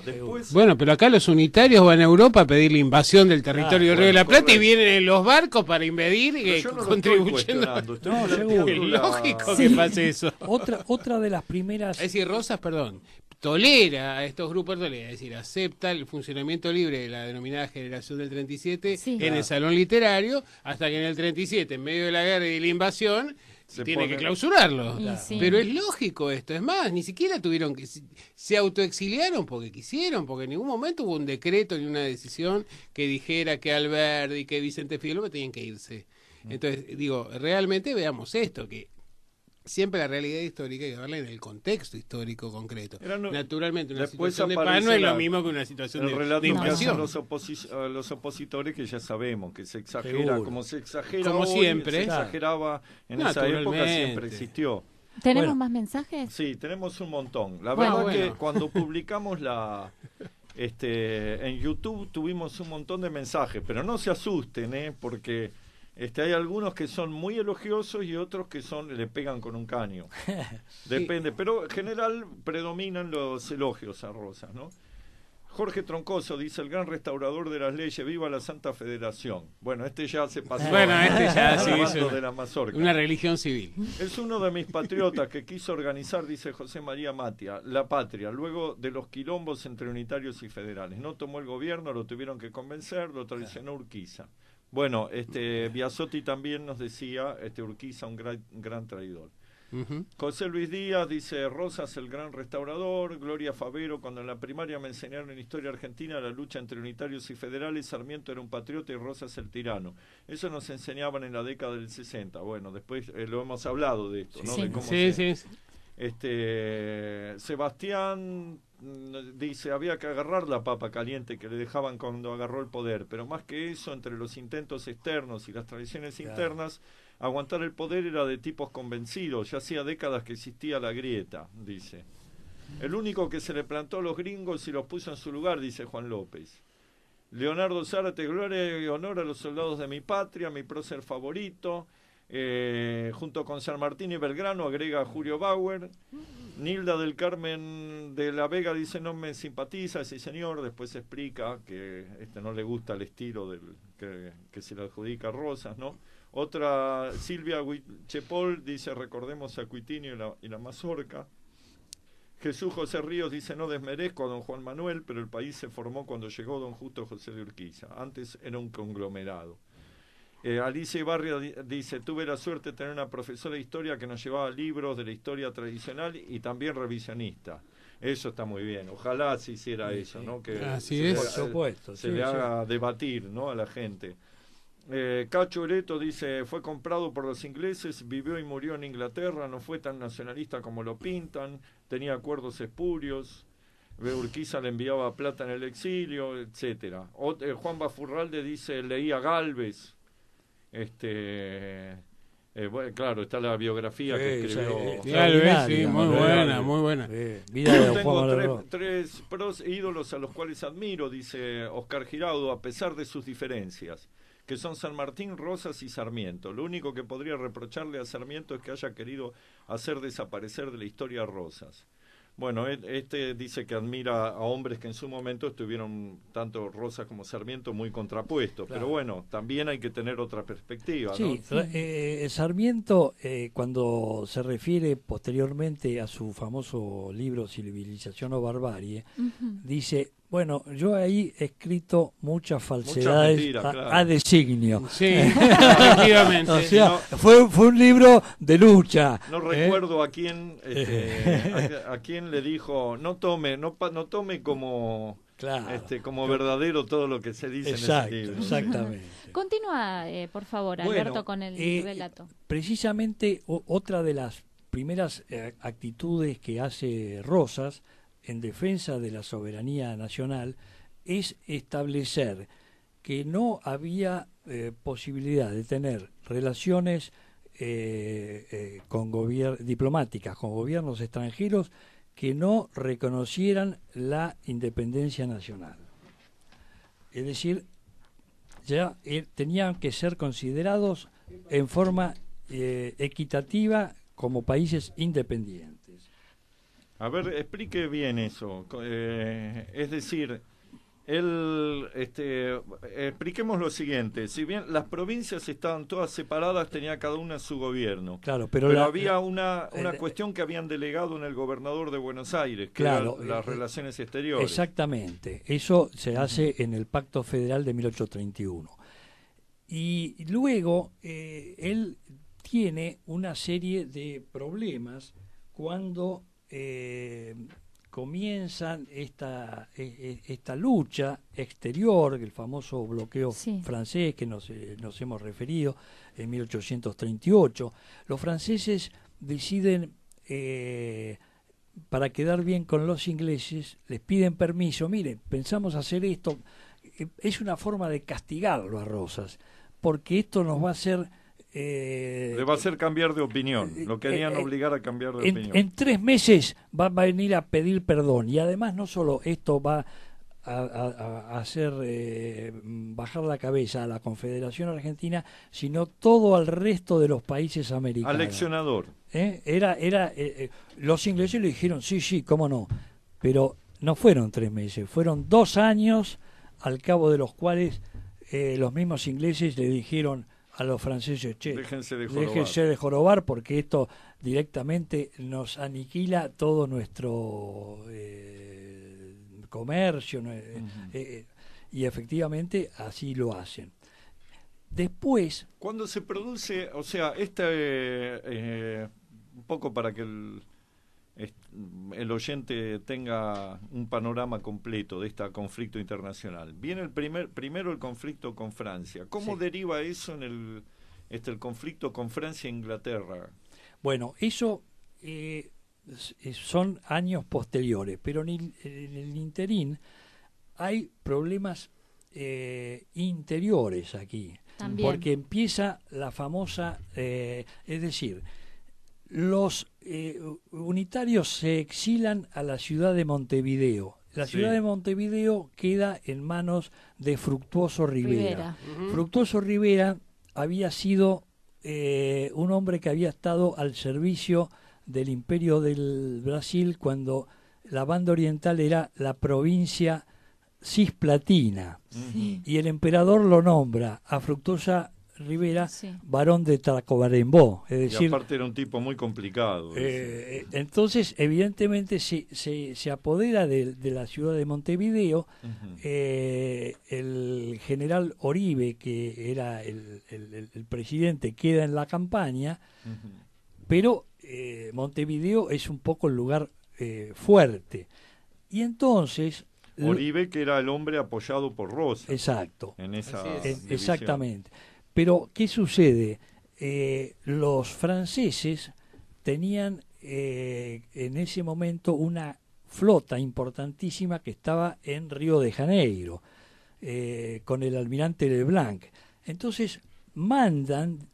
B: Después,
C: Bueno, pero acá los unitarios van a Europa a pedir la invasión del territorio del Río de la Plata y vienen en los barcos para invadir,
B: pero yo no
C: contribuyendo.
B: lo estoy cuestionando, estoy
D: No,
B: planteando
C: Es
D: seguro.
C: lógico
A: Sí.
C: que pase eso.
D: Otra de las primeras...
C: Es decir, Rosas, tolera a estos grupos, es decir, acepta el funcionamiento libre de la denominada generación del 37
A: Sí.
C: en el salón literario, hasta que en el 37, en medio de la guerra y de la invasión, tiene que clausurarlo.
A: Y sí.
C: Pero es lógico esto, es más, ni siquiera tuvieron que... Se autoexiliaron porque quisieron, porque en ningún momento hubo un decreto ni una decisión que dijera que Alberdi y que Vicente Figueroa tenían que irse. Entonces, digo, realmente veamos esto, que siempre la realidad histórica hay que verla en el contexto histórico concreto. Naturalmente, una
B: después
C: situación de paz
B: aparece
C: no es lo mismo que una situación
B: el relato
C: de
B: que hacen
C: invasión.
B: los opositores, que ya sabemos que se exagera,
D: Seguro.
B: como se exagera
C: Como
B: hoy,
C: siempre.
B: se exageraba en esa época,
C: Naturalmente.
B: siempre existió.
A: ¿Tenemos
D: Bueno.
A: más mensajes?
B: Sí, tenemos un montón. La
A: Bueno.
B: verdad
C: Bueno.
B: que cuando publicamos en YouTube tuvimos un montón de mensajes, pero no se asusten, porque hay algunos que son muy elogiosos y otros que le pegan con un caño. Depende, pero en general predominan los elogios a Rosas, ¿no? Jorge Troncoso dice: el gran restaurador de las leyes, viva la Santa Federación. Bueno, ya se pasó.
C: Bueno, ya sí
B: hablando
C: es
B: de la mazorca.
C: una religión civil.
B: Es uno de mis patriotas que quiso organizar, dice José María Matia, la patria, luego de los quilombos entre unitarios y federales. No tomó el gobierno, lo tuvieron que convencer, lo traicionó Urquiza. Bueno, Biasotti también nos decía, Urquiza, un gran traidor.
C: Ujú.
B: José Luis Díaz dice: Rosas, el gran restaurador. Gloria Favero: cuando en la primaria me enseñaron en historia argentina la lucha entre unitarios y federales, Sarmiento era un patriota y Rosas el tirano. Eso nos enseñaban en la década del 60. Bueno, después lo hemos hablado de esto, ¿no?
A: Sí.
B: De cómo
C: Sí.
B: Sebastián dice: había que agarrar la papa caliente que le dejaban cuando agarró el poder, pero más que eso, entre los intentos externos y las tradiciones internas, aguantar el poder era de tipos convencidos. Ya hacía décadas que existía la grieta, dice. El único que se le plantó a los gringos y los puso en su lugar, dice Juan López. Leonardo Zárate: gloria y honor a los soldados de mi patria, mi prócer favorito. Junto con San Martín y Belgrano, agrega Julio Bauer. Nilda del Carmen de la Vega dice: no me simpatiza ese señor. Después explica que no le gusta el estilo que se le adjudica a Rosas, ¿no? Otra, Silvia Chepol, dice: recordemos a Cuitinio y la mazorca. Jesús José Ríos dice: no desmerezco a don Juan Manuel, pero el país se formó cuando llegó don Justo José de Urquiza. Antes era un conglomerado. Alicia Ibarria dice: tuve la suerte de tener una profesora de historia que nos llevaba libros de la historia tradicional y también revisionista. Eso está muy bien. Ojalá se hiciera eso, ¿no? Que
C: Así es.
D: Por supuesto.
B: se le haga debatir, ¿no?, a la gente. Cacho Oreto dice: fue comprado por los ingleses, vivió y murió en Inglaterra, no fue tan nacionalista como lo pintan, tenía acuerdos espurios, Urquiza le enviaba plata en el exilio, etcétera. Juan Bafurralde dice: leía Gálvez. Bueno, claro, está la biografía que escribió.
C: Sí, muy buena.
D: Vida de
B: Yo
D: don Juan
B: tengo
D: Manuel.
B: tres ídolos a los cuales admiro, dice Oscar Giraudo, a pesar de sus diferencias, que son San Martín, Rosas y Sarmiento. Lo único que podría reprocharle a Sarmiento es que haya querido hacer desaparecer de la historia a Rosas. Bueno, dice que admira a hombres que en su momento estuvieron, tanto Rosas como Sarmiento, muy contrapuestos.
D: Claro.
B: Pero bueno, también hay que tener otra perspectiva,
D: Sí,
B: ¿no?
D: Sarmiento, cuando se refiere posteriormente a su famoso libro Civilización o Barbarie,
A: Ujú.
D: dice: Bueno, yo ahí he escrito muchas falsedades
B: mentiras, claro.
D: a designio.
C: Sí, efectivamente.
D: O sea, fue un libro de lucha.
B: No recuerdo a quién a quién le dijo no tome como
D: Claro.
B: como verdadero todo lo que se dice
D: Exacto,
B: en ese libro.
D: exactamente.
A: Continúa, por favor,
D: Bueno,
A: Alberto, con el relato.
D: Precisamente otra de las primeras actitudes que hace Rosas en defensa de la soberanía nacional es establecer que no había posibilidad de tener relaciones diplomáticas con gobiernos extranjeros que no reconocieran la independencia nacional. Es decir, ya tenían que ser considerados en forma equitativa como países independientes.
B: A ver, explique bien eso. Es decir, expliquemos lo siguiente. Si bien las provincias estaban todas separadas, tenía cada una su gobierno.
D: Claro, pero
B: había una cuestión que habían delegado en el gobernador de Buenos Aires, que
D: claro,
B: eran las relaciones exteriores.
D: Exactamente. Eso se hace en el Pacto Federal de 1831. Y luego él tiene una serie de problemas cuando comienzan esta lucha exterior, el famoso bloqueo francés que nos hemos referido en 1838. Los franceses deciden, para quedar bien con los ingleses, les piden permiso. Miren, pensamos hacer esto. Es una forma de castigarlo a Rosas, porque esto nos va a hacer...
B: le va a hacer cambiar de opinión. Lo querían obligar a cambiar de opinión.
D: En 3 meses va a venir a pedir perdón. Y además no solo esto va a hacer bajar la cabeza a la Confederación Argentina, sino todo al resto de los países americanos.
B: Aleccionador.
D: Los ingleses le dijeron, sí, cómo no. Pero no fueron 3 meses, fueron 2 años, al cabo de los cuales los mismos ingleses le dijeron a los franceses, déjense de jorobar porque esto directamente nos aniquila todo nuestro comercio, y efectivamente así lo hacen. Después,
B: cuando se produce, o sea, un poco para que el oyente tenga un panorama completo de este conflicto internacional. Viene primero el conflicto con Francia. ¿Cómo deriva eso en el conflicto con Francia e Inglaterra?
D: Bueno, eso son años posteriores, pero en el interín hay problemas interiores aquí.
A: También.
D: Porque empieza la famosa, es decir, los unitarios se exilan a la ciudad de Montevideo. La ciudad de Montevideo queda en manos de Fructuoso Rivera. Fructuoso Rivera había sido un hombre que había estado al servicio del Imperio del Brasil cuando la banda oriental era la provincia cisplatina. Y el emperador lo nombra a Fructuoso Rivera, barón de Tacuarembó, es decir,
B: y aparte era un tipo muy complicado.
D: Entonces, evidentemente, se apodera de la ciudad de Montevideo. El general Oribe, que era el presidente, queda en la campaña, pero Montevideo es un poco el lugar fuerte. Y entonces...
B: Oribe, que era el hombre apoyado por Rosas.
D: Exacto.
B: En esa
D: exactamente. Pero, ¿qué sucede? Los franceses tenían en ese momento una flota importantísima que estaba en Río de Janeiro, con el almirante Leblanc. Entonces, mandan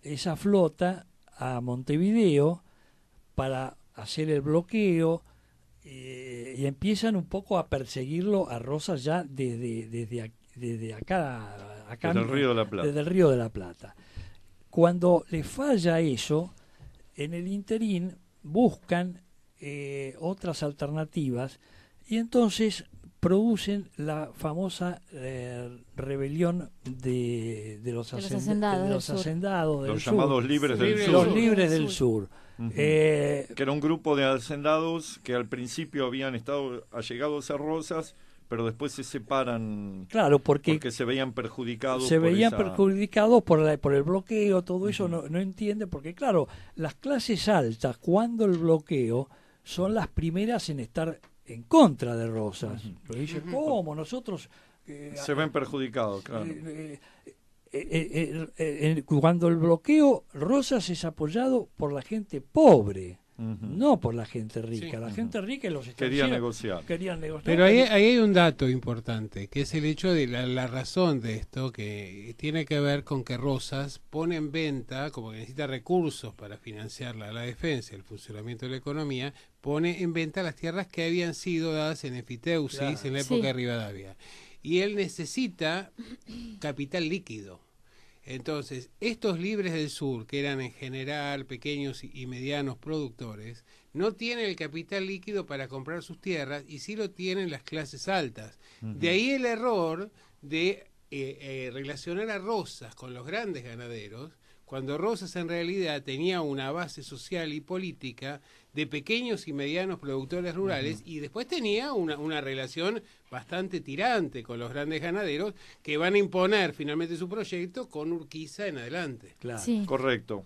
D: esa flota a Montevideo para hacer el bloqueo, y empiezan un poco a perseguirlo a Rosas ya desde acá
B: desde el Río de la Plata.
D: Desde el Río de la Plata. Cuando le falla eso, en el interín buscan otras alternativas y entonces producen la famosa rebelión de los hacendados del
B: los
D: sur.
B: Llamados libres del sur.
D: Los libres del sur.
B: Que era un grupo de hacendados que al principio habían estado allegados a Rosas, pero después se separan
D: Claro, porque
B: se veían perjudicados.
D: Perjudicados por el bloqueo, todo eso no entiende, porque claro, las clases altas, cuando el bloqueo, son las primeras en estar en contra de Rosas. Pero dice, ¿cómo? Nosotros...
B: se ven perjudicados, claro.
D: Cuando el bloqueo, Rosas es apoyado por la gente pobre, no por la gente rica. La gente rica y los
B: querían negociar.
C: Pero ahí hay un dato importante, que es el hecho de la razón de esto, que tiene que ver con que Rosas pone en venta, como que necesita recursos para financiar la defensa, el funcionamiento de la economía, pone en venta las tierras que habían sido dadas en enfiteusis en la época de Rivadavia. Y él necesita capital líquido. Entonces, estos libres del sur, que eran en general pequeños y medianos productores, no tienen el capital líquido para comprar sus tierras y sí lo tienen las clases altas. De ahí el error de relacionar a Rosas con los grandes ganaderos, cuando Rosas en realidad tenía una base social y política de pequeños y medianos productores rurales y después tenía una relación bastante tirante con los grandes ganaderos que van a imponer finalmente su proyecto con Urquiza en adelante.
D: Claro.
A: Sí.
B: Correcto.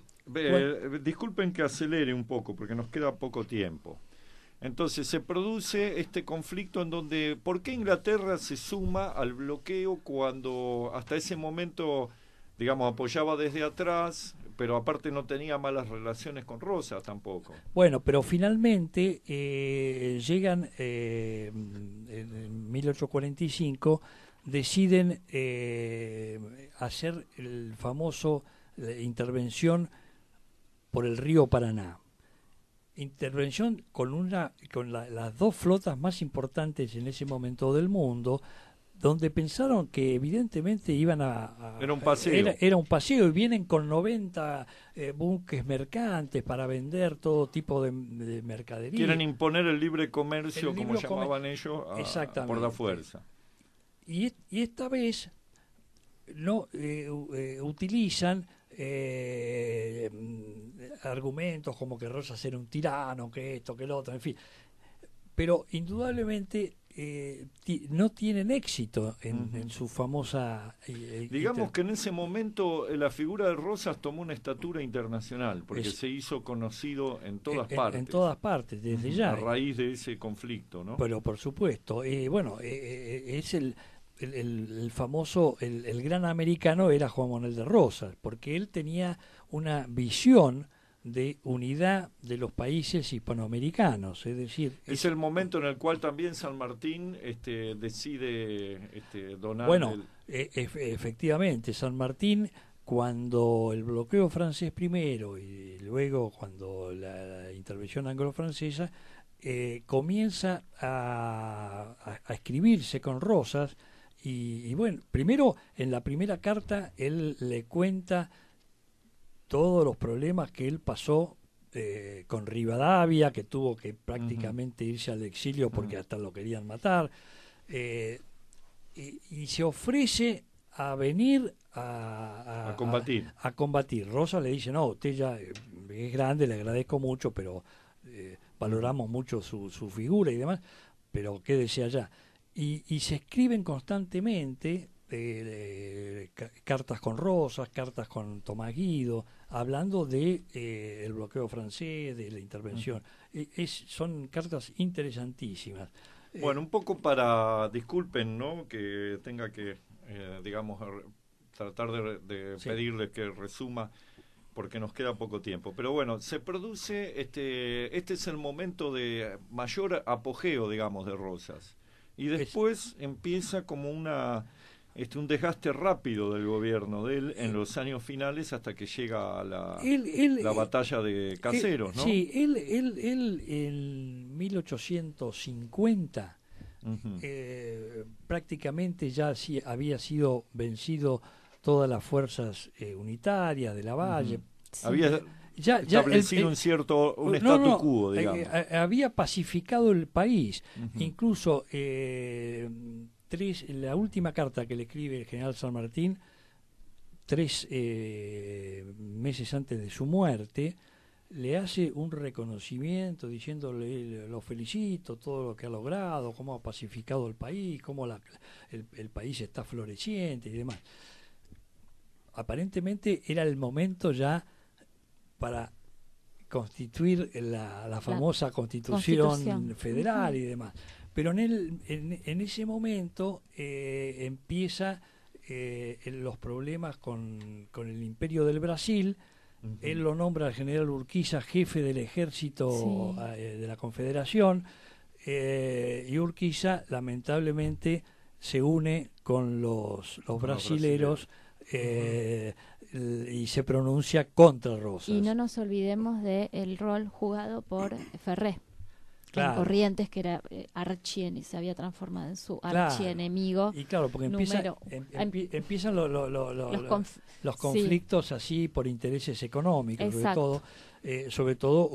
B: Disculpen que acelere un poco porque nos queda poco tiempo. Entonces se produce este conflicto en donde, ¿por qué Inglaterra se suma al bloqueo cuando hasta ese momento, digamos, apoyaba desde atrás, pero aparte no tenía malas relaciones con Rosas tampoco?
D: Bueno, pero finalmente llegan en 1845, deciden hacer el famoso intervención por el río Paraná. Intervención con las dos flotas más importantes en ese momento del mundo, donde pensaron que evidentemente iban
B: era un paseo.
D: Era un paseo y vienen con 90 buques mercantes para vender todo tipo de mercadería.
B: Quieren imponer el libre comercio, como llamaban ellos, por la fuerza.
D: Y esta vez no utilizan argumentos como que Rosas era un tirano, que esto, que lo otro, en fin. Pero indudablemente no tienen éxito en su famosa...
B: Digamos que en ese momento la figura de Rosas tomó una estatura internacional, porque se hizo conocido en todas partes.
D: En todas partes, desde ya.
B: A raíz de ese conflicto, ¿no?
D: Pero por supuesto. Bueno, es el famoso, el gran americano era Juan Manuel de Rosas, porque él tenía una visión de unidad de los países hispanoamericanos, es decir...
B: Es el momento en el cual también San Martín decide donar...
D: Bueno, efectivamente, San Martín, cuando el bloqueo francés primero y luego cuando la intervención anglo-francesa, comienza a escribirse con Rosas y bueno, primero en la primera carta él le cuenta todos los problemas que él pasó con Rivadavia, que tuvo que prácticamente irse al exilio porque hasta lo querían matar, y se ofrece a venir a
B: combatir.
D: A combatir. Rosa le dice, no, usted ya es grande, le agradezco mucho, pero valoramos mucho su figura y demás, pero quédese allá. Y se escriben constantemente cartas con Rosas, cartas con Tomás Guido, hablando de el bloqueo francés, de la intervención. Son cartas interesantísimas.
B: Bueno, un poco para, disculpen, ¿no?, que tenga que, digamos, tratar de pedirle que resuma, porque nos queda poco tiempo. Pero bueno, se produce, este es el momento de mayor apogeo, digamos, de Rosas. Y después empieza como un desgaste rápido del gobierno de él en los años finales hasta que llega a la batalla de Caseros, ¿no?
D: Sí, él en 1850 prácticamente ya había sido vencido todas las fuerzas unitarias de Lavalle.
A: Sí.
B: Había establecido un statu quo, digamos.
D: Había pacificado el país. Incluso la última carta que le escribe el general San Martín, 3 meses antes de su muerte, le hace un reconocimiento diciéndole lo felicito, todo lo que ha logrado, cómo ha pacificado el país, cómo el país está floreciente y demás. Aparentemente era el momento ya para constituir la famosa Constitución Federal y demás. Pero en ese momento empieza los problemas con el Imperio del Brasil. Él lo nombra al general Urquiza jefe del ejército de la Confederación, y Urquiza lamentablemente se une con los brasileros y se pronuncia contra Rosas.
A: Y no nos olvidemos del rol jugado por Ferré.
D: Claro.
A: En Corrientes, que era se había transformado en su archienemigo.
D: Y claro, porque empiezan los conflictos así por intereses económicos, sobre todo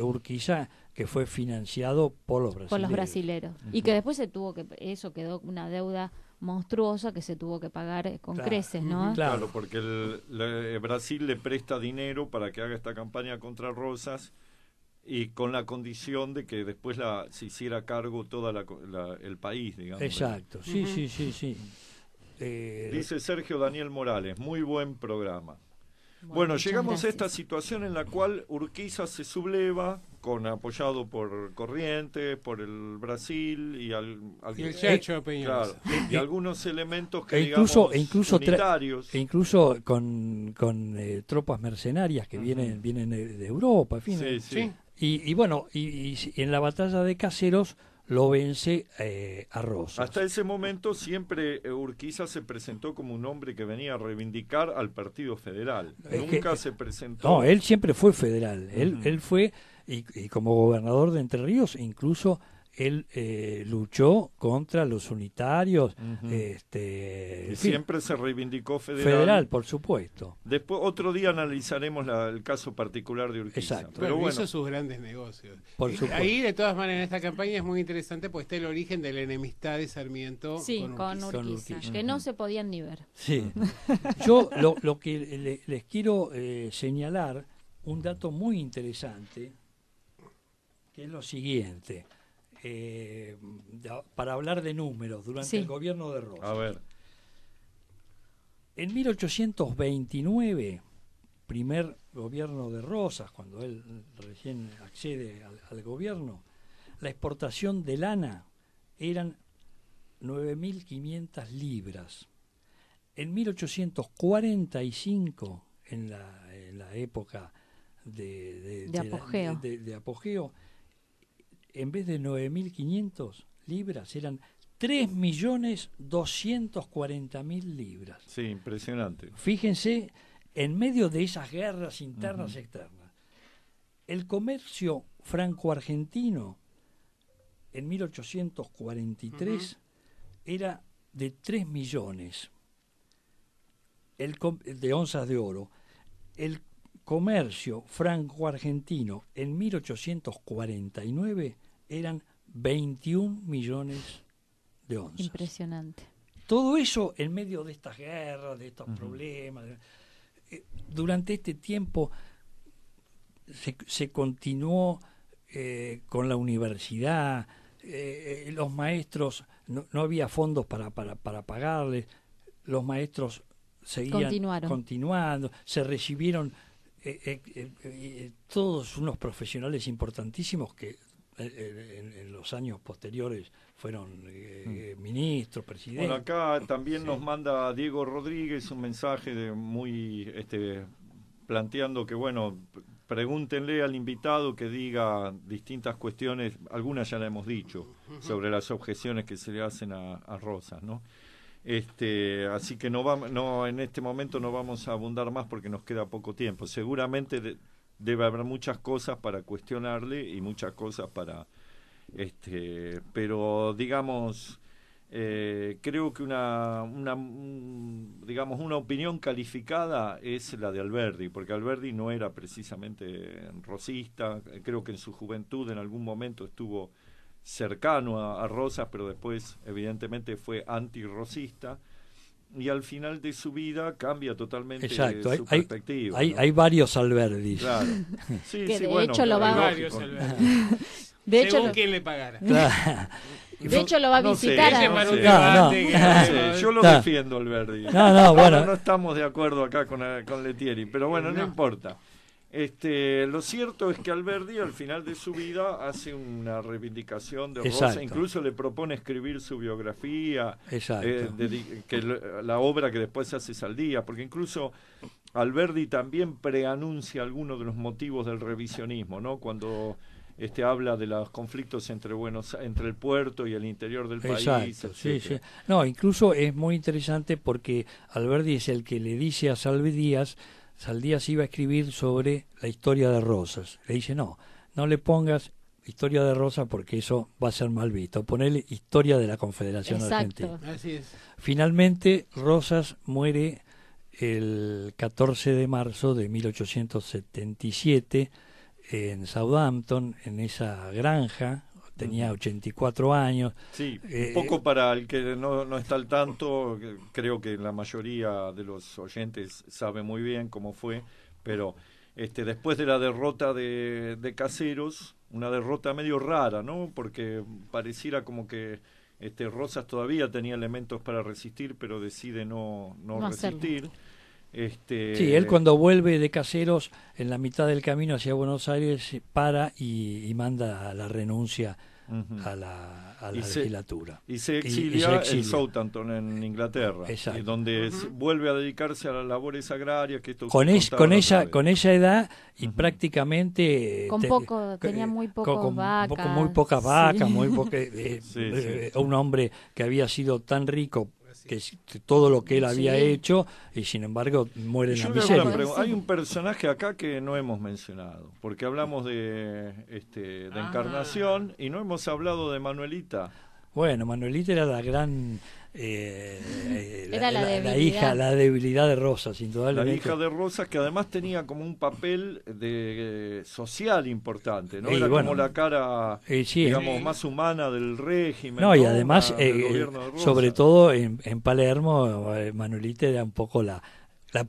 D: Urquiza, que fue financiado por los brasileros.
A: Y que después eso quedó una deuda monstruosa que se tuvo que pagar con creces, ¿no?
B: Claro, porque Brasil le presta dinero para que haga esta campaña contra Rosas, y con la condición de que después se hiciera cargo todo el país, digamos.
D: Exacto, sí.
B: Dice Sergio Daniel Morales, muy buen programa. Bueno, llegamos a esta situación en la cual Urquiza se subleva, apoyado por Corrientes, por el Brasil y
C: el Chacho Peñalosa.
B: Claro, y algunos elementos que
D: incluso
B: unitarios.
D: Incluso con tropas mercenarias que vienen de Europa, en fin.
B: Sí.
D: Y bueno, y en la batalla de Caseros lo vence a Rosas.
B: Hasta ese momento siempre Urquiza se presentó como un hombre que venía a reivindicar al Partido Federal. Nunca se presentó...
D: No, él siempre fue federal. Él fue, y como gobernador de Entre Ríos, incluso él luchó contra los unitarios.
B: Y siempre se reivindicó
D: federal, por supuesto.
B: Después, otro día analizaremos el caso particular de Urquiza.
D: Exacto.
C: Pero bueno, hizo sus grandes negocios.
D: Por supuesto.
C: Ahí, de todas maneras, esta campaña es muy interesante porque está el origen de la enemistad de Sarmiento
A: con Urquiza, que no se podían ni ver.
D: Sí. Yo lo que les quiero señalar, un dato muy interesante, que es lo siguiente. Para hablar de números, durante el gobierno de Rosas.
B: A ver.
D: En 1829, primer gobierno de Rosas, cuando él recién accede al gobierno, la exportación de lana eran 9.500 libras. En 1845, en la época de apogeo, en vez de 9.500 libras, eran 3.240.000 libras.
B: Sí, impresionante.
D: Fíjense, en medio de esas guerras internas y externas, el comercio franco-argentino en 1843 era de 3 millones de onzas de oro. El comercio franco-argentino en 1849 eran 21 millones de onzas.
A: Impresionante.
D: Todo eso en medio de estas guerras, de estos problemas. Durante este tiempo se continuó con la universidad, los maestros, no había fondos para pagarles, los maestros seguían continuando, se recibieron todos unos profesionales importantísimos que en los años posteriores fueron ministros, presidentes.
B: Bueno, acá también nos manda Diego Rodríguez un mensaje planteando que, bueno, pregúntenle al invitado que diga distintas cuestiones, algunas ya la hemos dicho, sobre las objeciones que se le hacen a Rosas, ¿no? Así que en este momento no vamos a abundar más porque nos queda poco tiempo. Seguramente debe haber muchas cosas para cuestionarle y muchas cosas para pero digamos creo que una opinión calificada es la de Alberdi, porque Alberdi no era precisamente rosista. Creo que en su juventud en algún momento estuvo cercano a Rosas, pero después evidentemente fue antirrosista. y al final de su vida cambia totalmente
D: Exacto,
B: su perspectiva.
D: Hay varios Alberdis.
B: Claro. Sí,
A: Que
B: sí,
A: de
B: bueno,
A: hecho lo va-
B: lógico.
A: De hecho,
C: según
A: lo,
C: quién le pagara.
D: Claro.
A: de hecho lo va a
B: No sé,
A: visitar.
C: Ese
A: a-
B: no
C: para un
B: sé.
C: debate
D: No,
C: que-
B: No sé, yo lo
D: Está.
B: defiendo, Alberdi.
D: No, bueno.
B: No estamos de acuerdo acá con Letieri, pero bueno, no importa. Lo cierto es que Alberdi al final de su vida hace una reivindicación de Rosa,
D: Exacto.
B: incluso le propone escribir su biografía,
D: Exacto.
B: la obra que después se hace Saldía, porque incluso Alberdi también preanuncia algunos de los motivos del revisionismo, ¿no? Cuando habla de los conflictos entre el puerto y el interior del país,
D: Exacto, sí,
B: etcétera.
D: sí. No, incluso es muy interesante porque Alberdi es el que le dice a Saldías iba a escribir sobre la historia de Rosas. Le dice, no le pongas historia de Rosas porque eso va a ser mal visto. Ponele historia de la Confederación
A: Exacto.
D: Argentina.
C: Así es.
D: Finalmente, Rosas muere el 14 de marzo de 1877 en Southampton, en esa granja. Tenía 84 años.
B: Sí, un poco para el que no está al tanto, creo que la mayoría de los oyentes sabe muy bien cómo fue, pero después de la derrota de Caseros, una derrota medio rara, ¿no? Porque pareciera como que Rosas todavía tenía elementos para resistir, pero decide no resistir.
D: Sí, él cuando vuelve de Caseros, en la mitad del camino hacia Buenos Aires, para y manda la renuncia a la legislatura.
B: Y se exilia
D: exilia.
B: en Southampton, en Inglaterra,
D: Exacto.
B: donde vuelve a dedicarse a las labores agrarias. Que esto
D: Con esa edad y prácticamente
A: tenía muy pocas vacas.
D: Muy pocas vacas,
A: Sí.
D: muy poca, un hombre que había sido tan rico que todo lo que él había hecho y sin embargo muere en la miseria.
B: Hay un personaje acá que no hemos mencionado, porque hablamos de Encarnación y no hemos hablado de Manuelita.
D: Bueno, Manuelita era la gran
A: Era la
D: la hija, la debilidad de Rosas, indudablemente.
B: La hija de Rosas, que además tenía como un papel social importante, ¿no?
D: Y
B: Era
D: bueno,
B: como la cara, digamos, más humana del régimen.
D: No, y además,
B: del gobierno de Rosas.
D: sobre todo en Palermo, Manuelita era un poco la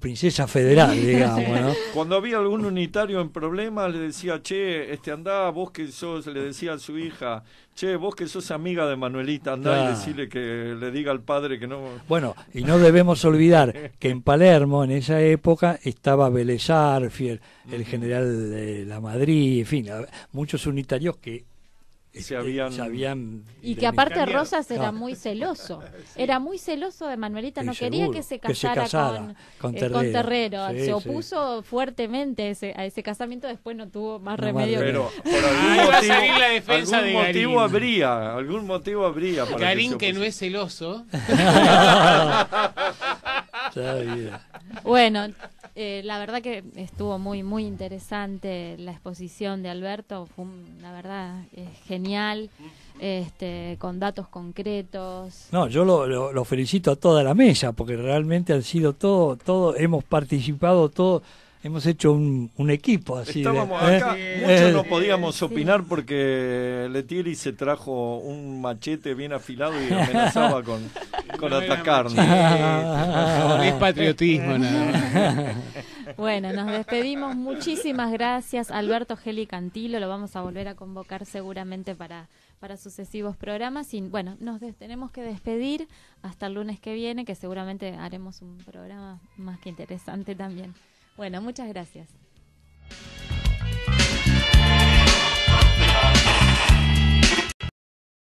D: princesa federal, digamos, ¿no?
B: Cuando había algún unitario en problemas, le decía, che, andá, vos que sos, le decía a su hija, che, vos que sos amiga de Manuelita, andá y decirle que le diga al padre que no...
D: Bueno, y no debemos olvidar que en Palermo, en esa época, estaba Vélez Arfiel, el general de la Madrid, en fin, muchos unitarios que se habían
A: y que aparte
C: cambiado.
A: Rosas era muy celoso. Era muy celoso de Manuelita, no quería
D: seguro,
A: que se casara con Terrero.
D: Sí,
A: se opuso fuertemente a ese casamiento, después no tuvo más
D: No,
A: remedio.
B: Pero por
C: Ahí va a salir la defensa de Garín.
B: algún motivo habría para
C: Garín
B: que
C: que no es celoso.
A: Bueno, la verdad que estuvo muy muy interesante la exposición de Alberto, fue la verdad genial, con datos concretos.
D: No, yo lo felicito a toda la mesa porque realmente han sido todo hemos participado, hemos hecho un equipo así.
B: Estábamos acá, muchos no podíamos opinar porque Letieri se trajo un machete bien afilado y amenazaba con atacarnos.
C: No, es patriotismo nada más.
A: Bueno, nos despedimos. Muchísimas gracias, Alberto Geli Cantilo. Lo vamos a volver a convocar seguramente para sucesivos programas. Y bueno, tenemos que despedir hasta el lunes que viene, que seguramente haremos un programa más que interesante también. Bueno, muchas gracias.